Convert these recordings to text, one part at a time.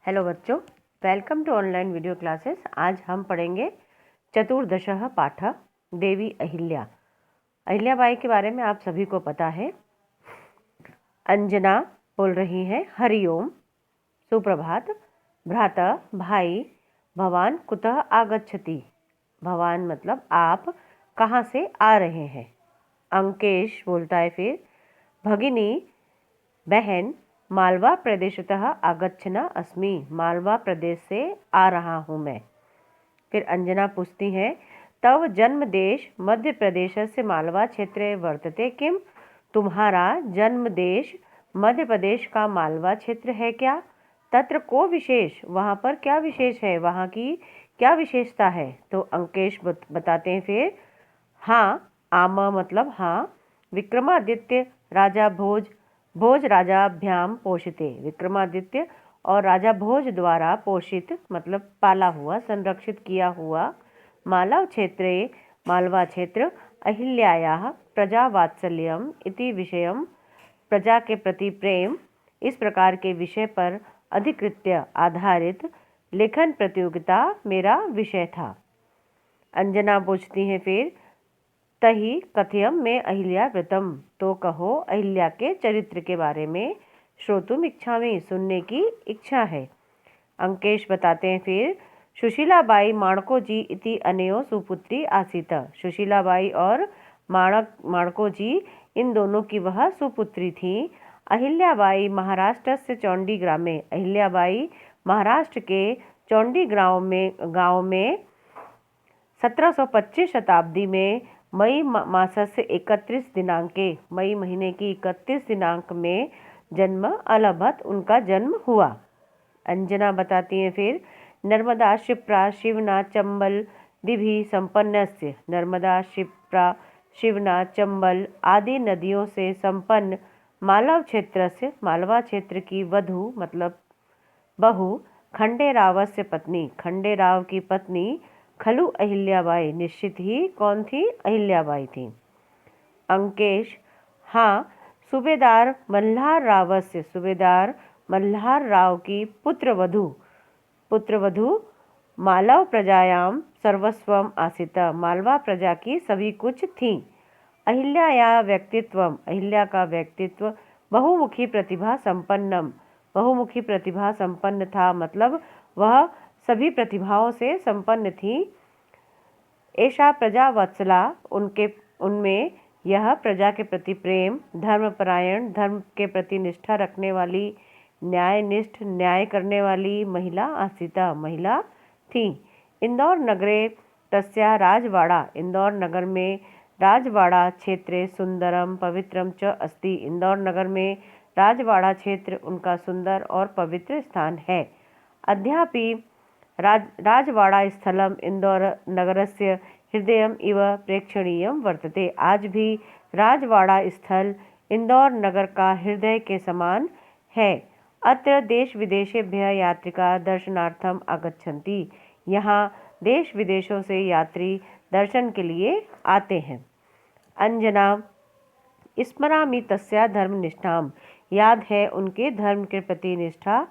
Hello बच्चों, welcome to online video classes. आज हम पढ़ेंगे चतुर्दशः पाठ देवी अहिल्या। अहिल्याबाई के बारे में आप सभी को पता है। अंजना बोल रही हैं हरिओम, सुप्रभात। भ्राता भाई, भवान कुतः आगच्छति। भवान मतलब आप कहाँ से आ रहे हैं। अंकेश बोलता है फिर भगिनी बहन, मालवा प्रदेशतः आगच्छना अस्मि। मालवा प्रदेश से आ रहा हूँ मैं। फिर अंजना पूछती है तव जन्म देश मध्य प्रदेश से मालवा क्षेत्र वर्तते किम। तुम्हारा जन्म देश मध्य प्रदेश का मालवा क्षेत्र है क्या। तत्र को विशेष, वहाँ पर क्या विशेष है, वहाँ की क्या विशेषता है। तो अंकेश बताते हैं फिर हाँ, आम मतलब हाँ, विक्रमादित्य राजा भोज राजाभ्याम पोषिते। विक्रमादित्य और राजा भोज द्वारा पोषित मतलब पाला हुआ, संरक्षित किया हुआ मालव क्षेत्रे, मालवा क्षेत्र अहिल्यायाः प्रजा वात्सल्यम इति विषयम, प्रजा के प्रति प्रेम, इस प्रकार के विषय पर अधिकृत्य आधारित लेखन प्रतियोगिता मेरा विषय था। अंजना पूछती हैं फिर तही कथयम में अहिल्या व्रतम। तो कहो अहिल्या के चरित्र के बारे में श्रोतुम इच्छामि, सुनने की इच्छा है। अंकेश बताते हैं फिर सुशीलाबाई माणको जी इति अनयो सुपुत्री आसीत। सुशीलाबाई और माणको जी, इन दोनों की वह सुपुत्री थी। अहिल्याबाई महाराष्ट्र से चौंडी ग्रामे। अहिल्याबाई महाराष्ट्र के चौंडी गांव में 1725 शताब्दी में मई मासस्य 31 दिनांके, मई महीने की 31 दिनांक में जन्म अलभत, उनका जन्म हुआ। अंजना बताती हैं फिर नर्मदा शिप्रा शिवना चंबल दिभि संपन्नस्य। नर्मदा शिप्रा शिवना चंबल आदि नदियों से संपन्न मालव क्षेत्र से, मालवा क्षेत्र की वधु मतलब बहू खंडेरावस्य पत्नी, खंडेराव की पत्नी खलु अहिल्याबाई, निश्चित ही कौन थी, अहिल्याबाई थी। अंकेश हाँ, सूबेदार मल्हार रावस्य, सूबेदार मल्हार राव की पुत्रवधु मालव प्रजायाम सर्वस्वम आसिता। मालवा प्रजा की सभी कुछ थी। अहिल्या व्यक्तित्व, अहिल्या का व्यक्तित्व बहुमुखी प्रतिभा संपन्नम, बहुमुखी प्रतिभा संपन्न था, मतलब वह सभी प्रतिभाओं से संपन्न थी। ऐसा प्रजा वत्सला, उनमें यह प्रजा के प्रति प्रेम, धर्मपरायण, धर्म के प्रति निष्ठा रखने वाली, न्यायनिष्ठ, न्याय करने वाली महिला आसिता, महिला थी। इंदौर नगरे तस्या राजवाड़ा, इंदौर नगर में राजवाड़ा क्षेत्रे सुंदरम पवित्रम च अस्ति। इंदौर नगर में राजवाड़ा क्षेत्र उनका सुंदर और पवित्र स्थान है। अद्यापि राजवाड़ा स्थलम इंदौर नगरस्य हृदयम इव प्रेक्षणीयम वर्तते। आज भी राजवाड़ा स्थल इंदौर नगर का हृदय के समान है। अत्र देश विदेशेभ्यः यात्रिका दर्शनार्थम आगच्छन्ति। यहाँ देश विदेशों से यात्री दर्शन के लिए आते हैं। अंजना स्मरामि तस्या धर्मनिष्ठाम, याद है उनके धर्म के प्रति निष्ठा।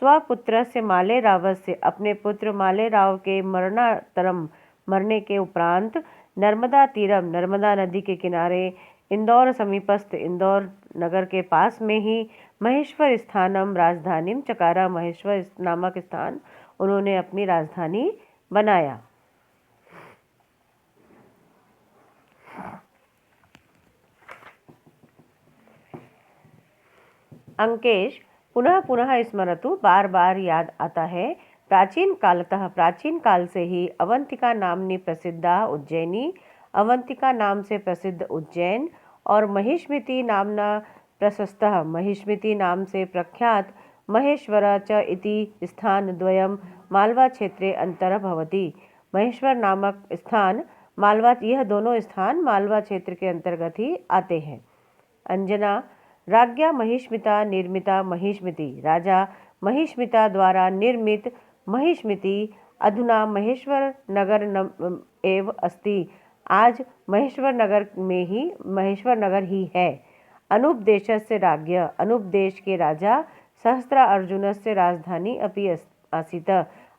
स्वपुत्र से माले रावस्य, अपने पुत्र माले राव के मरणातरम, मरने के उपरांत नर्मदा तीरम, नर्मदा नदी के किनारे इंदौर समीपस्थ, इंदौर नगर के पास में ही महेश्वर स्थानम राजधानीम चकारा, महेश्वर नामक स्थान उन्होंने अपनी राजधानी बनाया। अंकेश पुनः पुनः स्मरतु, बार बार याद आता है। प्राचीन कालतः, प्राचीन काल से ही अवंतिका नामनी प्रसिद्धा उज्जैनी, अवंतिका नाम से प्रसिद्ध उज्जैन, और महिष्मिति नामना प्रशस्तः, महिष्मिति नाम से प्रख्यात महेश्वर च इति स्थान द्वयम मालवा क्षेत्रे अंतर भवति। महेश्वर नामक स्थान मालवा, यह दोनों स्थान मालवा क्षेत्र के अंतर्गत ही आते हैं। अंजना राज्ञा महिष्मिता निर्मिता महिष्मिति, राजा महिष्मिता द्वारा निर्मित महिष्मिति अधुना महेश्वर नगर एव अस्ति। आज महेश्वर नगर ही है। अनुपदेशस्य राज्ञ, अनुपदेश के राजा सहस्त्रार्जुनस्य राजधानी अपि आसीत्।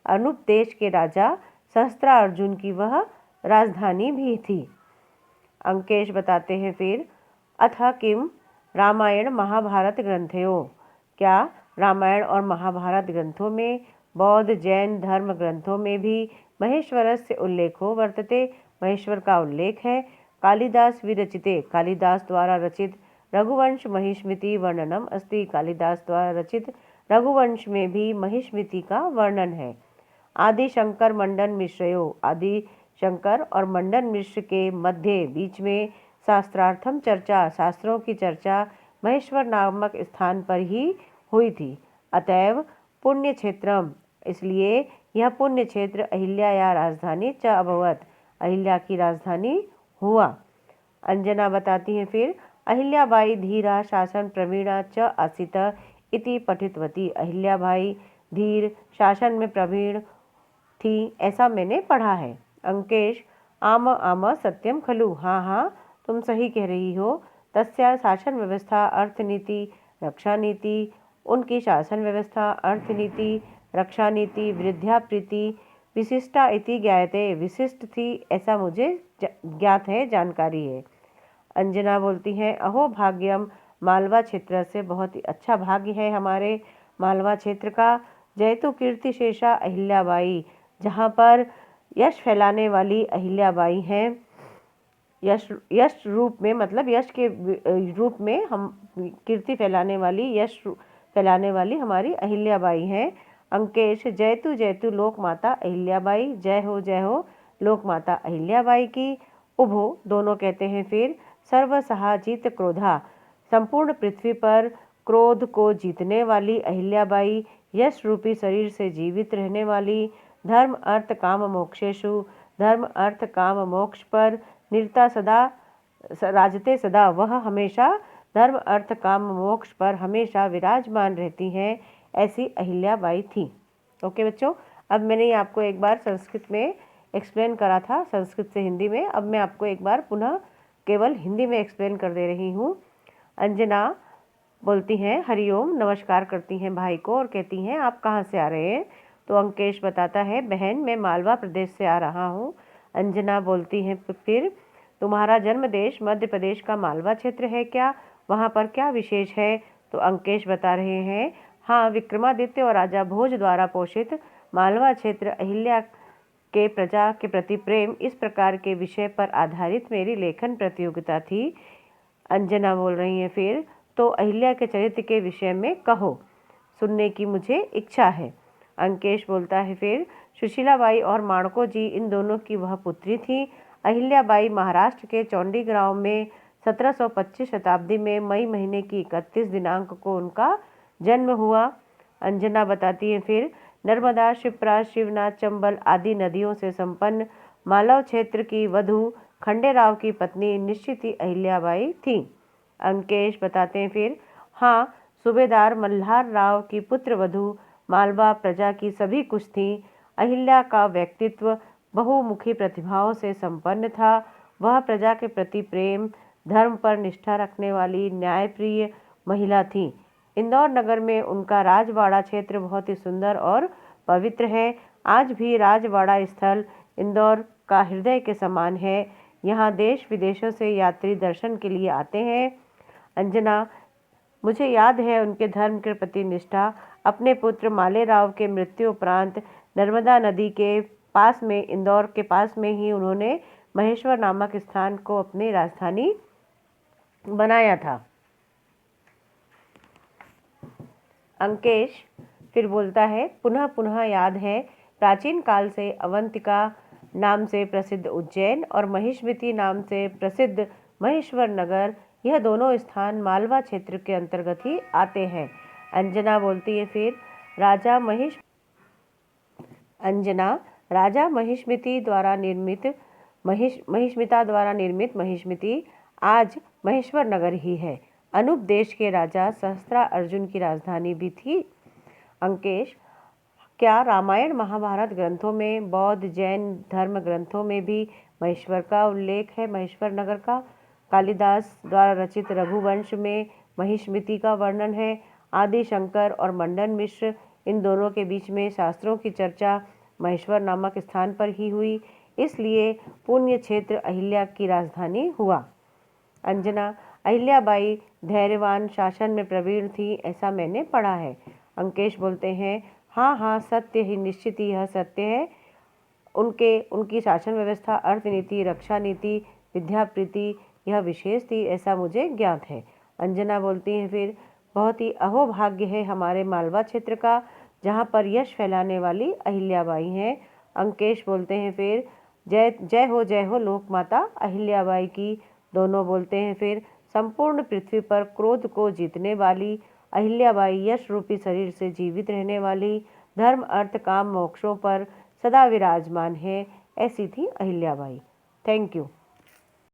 अनूप देश के राजा सहस्त्रार्जुन की वह राजधानी भी थी। अंकेश बताते हैं फिर, अथ किम रामायण महाभारत ग्रंथयोः, क्या रामायण और महाभारत ग्रंथों में बौद्ध जैन धर्म ग्रंथों में भी महेश्वरस्य उल्लेखो वर्तते, महेश्वर का उल्लेख है। कालिदास विरचिते, कालिदास द्वारा रचित रघुवंश महिष्मति वर्णनम अस्ति, कालिदास द्वारा रचित रघुवंश में भी महिष्मति का वर्णन है। आदि शंकर मंडन मिश्रयो, आदि शंकर और मंडन मिश्र के मध्य बीच में शास्त्रार्थम चर्चा, शास्त्रों की चर्चा महेश्वर नामक स्थान पर ही हुई थी। अतएव पुण्य क्षेत्रम, इसलिए यह पुण्य क्षेत्र अहिल्या या राजधानी च अभवत, अहिल्या की राजधानी हुआ। अंजना बताती हैं फिर, अहिल्याबाई धीरा शासन प्रवीणा च आसीत इति पठितवती, अहिल्याबाई धीर शासन में प्रवीण थी ऐसा मैंने पढ़ा है। अंकेश, आम आम सत्यम खलु, हाँ हाँ तुम सही कह रही हो। तस्या शासन व्यवस्था अर्थनीति रक्षा नीति, उनकी शासन व्यवस्था अर्थनीति रक्षा नीति वृद्ध्या प्रीति विशिष्टा इति ज्ञायते, विशिष्ट थी ऐसा मुझे ज्ञात है, जानकारी है। अंजना बोलती हैं, अहो भाग्यम मालवा क्षेत्र से, बहुत ही अच्छा भाग्य है हमारे मालवा क्षेत्र का। जयतु कीर्ति शेषा अहिल्याबाई, जहाँ पर यश फैलाने वाली अहिल्याबाई हैं। यश रूप में, मतलब यश के रूप में हम कीर्ति फैलाने वाली, यश फैलाने वाली हमारी अहिल्याबाई हैं। अंकेश, जयतु जयतु लोक माता अहिल्याबाई, जय हो लोक माता अहिल्याबाई की। उभो, दोनों कहते हैं फिर, सर्वसहा जीत क्रोधा, संपूर्ण पृथ्वी पर क्रोध को जीतने वाली अहिल्याबाई, यश रूपी शरीर से जीवित रहने वाली, धर्म अर्थ काम मोक्षेषु, धर्म अर्थ काम मोक्ष पर निरता सदा राजते सदा, वह हमेशा धर्म अर्थ काम मोक्ष पर हमेशा विराजमान रहती हैं, ऐसी अहिल्याबाई थी। ओके बच्चों, अब मैंने आपको एक बार संस्कृत में एक्सप्लेन करा था, संस्कृत से हिंदी में, अब मैं आपको एक बार पुनः केवल हिंदी में एक्सप्लेन कर दे रही हूँ। अंजना बोलती हैं हरिओम, नमस्कार करती हैं भाई को और कहती हैं आप कहाँ से आ रहे हैं। तो अंकेश बताता है, बहन मैं मालवा प्रदेश से आ रहा हूँ। अंजना बोलती हैं फिर, तुम्हारा जन्म देश मध्य प्रदेश का मालवा क्षेत्र है क्या, वहाँ पर क्या विशेष है। तो अंकेश बता रहे हैं, हाँ विक्रमादित्य और राजा भोज द्वारा पोषित मालवा क्षेत्र अहिल्या के प्रजा के प्रति प्रेम, इस प्रकार के विषय पर आधारित मेरी लेखन प्रतियोगिता थी। अंजना बोल रही हैं फिर, तो अहिल्या के चरित्र के विषय में कहो, सुनने की मुझे इच्छा है। अंकेश बोलता है फिर, सुशीलाबाई और माणको जी, इन दोनों की वह पुत्री थी। अहिल्याबाई महाराष्ट्र के चौंडी गांव में 1725 शताब्दी में मई महीने की 31 दिनांक को उनका जन्म हुआ। अंजना बताती है फिर, नर्मदा शिप्रा शिवनाथ चंबल आदि नदियों से संपन्न मालव क्षेत्र की वधु खंडेराव की पत्नी निश्चित ही अहिल्याबाई थी। अंकेश बताते हैं फिर, हाँ सूबेदार मल्हार राव की पुत्र वधु मालवा प्रजा की सभी कुछ थी। अहिल्या का व्यक्तित्व बहुमुखी प्रतिभाओं से संपन्न था। वह प्रजा के प्रति प्रेम, धर्म पर निष्ठा रखने वाली न्यायप्रिय महिला थी। इंदौर नगर में उनका राजवाड़ा क्षेत्र बहुत ही सुंदर और पवित्र है। आज भी राजवाड़ा स्थल इंदौर का हृदय के समान है। यहाँ देश विदेशों से यात्री दर्शन के लिए आते हैं। अंजना, मुझे याद है उनके धर्म के प्रति निष्ठा। अपने पुत्र मालेराव के मृत्यु उपरांत नर्मदा नदी के पास में, इंदौर के पास में ही उन्होंने महेश्वर नामक स्थान को अपनी राजधानी बनाया था। अंकेश फिर बोलता है, पुनः पुनः याद है, प्राचीन काल से अवंतिका नाम से प्रसिद्ध उज्जैन और महिष्मति नाम से प्रसिद्ध महेश्वर नगर, यह दोनों स्थान मालवा क्षेत्र के अंतर्गत ही आते हैं। अंजना बोलती है फिर, राजा महिष्मति द्वारा निर्मित महिष्मति आज महेश्वर नगर ही है। अनूप देश के राजा सहस्त्रार्जुन की राजधानी भी थी। अंकेश, क्या रामायण महाभारत ग्रंथों में, बौद्ध जैन धर्म ग्रंथों में भी महेश्वर का उल्लेख है, महेश्वर नगर का? कालिदास द्वारा रचित रघुवंश में महिष्मति का वर्णन है। आदि शंकर और मंडन मिश्र, इन दोनों के बीच में शास्त्रों की चर्चा महेश्वर नामक स्थान पर ही हुई, इसलिए पुण्य क्षेत्र अहिल्या की राजधानी हुआ। अंजना, अहिल्याबाई धैर्यवान, शासन में प्रवीण थी, ऐसा मैंने पढ़ा है। अंकेश बोलते हैं, हाँ हाँ, सत्य ही, निश्चित ही यह सत्य है। उनकी शासन व्यवस्था, अर्थ नीति, रक्षा नीति, विद्या प्रीति यह विशेष थी, ऐसा मुझे ज्ञात है। अंजना बोलती हैं फिर, बहुत ही अहोभाग्य है हमारे मालवा क्षेत्र का, जहाँ पर यश फैलाने वाली अहिल्याबाई हैं। अंकेश बोलते हैं फिर, जय हो लोक माता अहिल्याबाई की। दोनों बोलते हैं फिर, संपूर्ण पृथ्वी पर क्रोध को जीतने वाली अहिल्याबाई, यश रूपी शरीर से जीवित रहने वाली, धर्म अर्थ काम मोक्षों पर सदा विराजमान है, ऐसी थी अहिल्याबाई। Thank you.